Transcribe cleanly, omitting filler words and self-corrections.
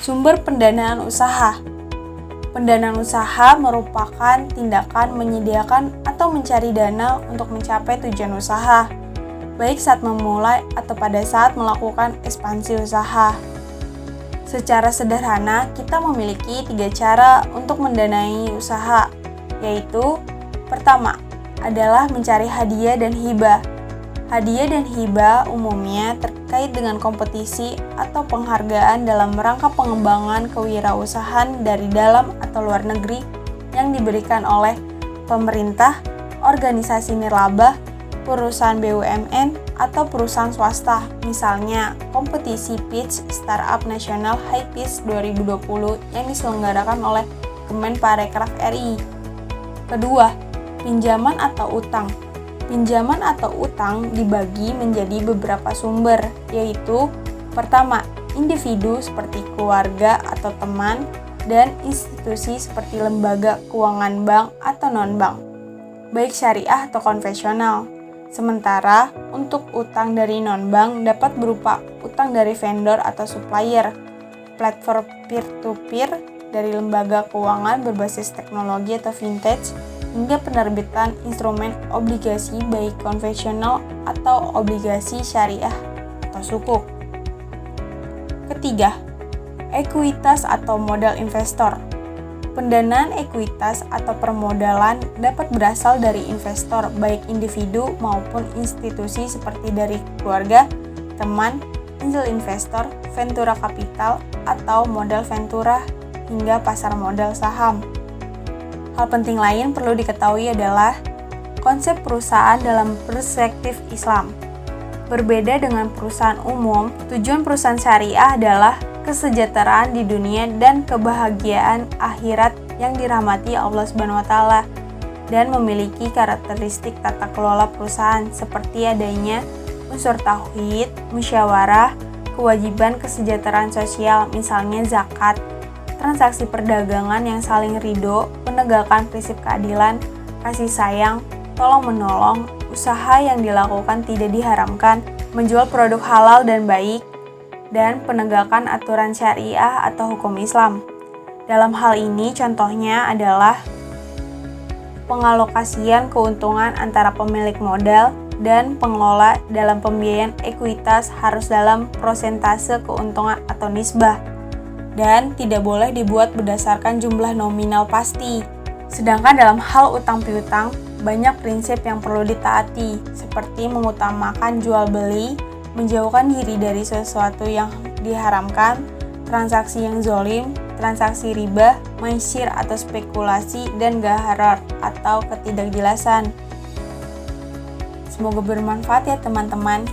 Sumber pendanaan usaha. Pendanaan usaha merupakan tindakan menyediakan atau mencari dana untuk mencapai tujuan usaha, baik saat memulai atau pada saat melakukan ekspansi usaha. Secara sederhana, kita memiliki 3 cara untuk mendanai usaha, yaitu pertama adalah mencari hadiah dan hibah. Hadiah dan hibah umumnya terkait dengan kompetisi atau penghargaan dalam rangka pengembangan kewirausahaan dari dalam atau luar negeri yang diberikan oleh pemerintah, organisasi nirlaba, perusahaan BUMN, atau perusahaan swasta. Misalnya, kompetisi Pitch Startup Nasional High Pitch 2020 yang diselenggarakan oleh Kemenparekraf RI. Kedua, pinjaman atau utang. Pinjaman atau utang dibagi menjadi beberapa sumber, yaitu pertama, individu seperti keluarga atau teman, dan institusi seperti lembaga keuangan bank atau non-bank, baik syariah atau konvensional. Sementara, untuk utang dari non-bank dapat berupa utang dari vendor atau supplier, platform peer-to-peer dari lembaga keuangan berbasis teknologi atau vintage, hingga penerbitan instrumen obligasi baik konvensional atau obligasi syariah atau sukuk. Ketiga, ekuitas atau modal investor. Pendanaan ekuitas atau permodalan dapat berasal dari investor baik individu maupun institusi seperti dari keluarga, teman, angel investor, ventura capital atau modal ventura hingga pasar modal saham. Hal penting lain perlu diketahui adalah konsep perusahaan dalam perspektif Islam. Berbeda dengan perusahaan umum, tujuan perusahaan syariah adalah kesejahteraan di dunia dan kebahagiaan akhirat yang dirahmati Allah SWT dan memiliki karakteristik tata kelola perusahaan seperti adanya unsur tauhid, musyawarah, kewajiban kesejahteraan sosial misalnya zakat, transaksi perdagangan yang saling ridho, penegakan prinsip keadilan, kasih sayang, tolong-menolong, usaha yang dilakukan tidak diharamkan, menjual produk halal dan baik, dan penegakan aturan syariah atau hukum Islam. Dalam hal ini contohnya adalah pengalokasian keuntungan antara pemilik modal dan pengelola dalam pembiayaan ekuitas harus dalam persentase keuntungan atau nisbah, dan tidak boleh dibuat berdasarkan jumlah nominal pasti. Sedangkan dalam hal utang piutang, banyak prinsip yang perlu ditaati, seperti mengutamakan jual beli, menjauhkan diri dari sesuatu yang diharamkan, transaksi yang zolim, transaksi riba, maisir atau spekulasi, dan gharar atau ketidakjelasan. Semoga bermanfaat ya teman-teman.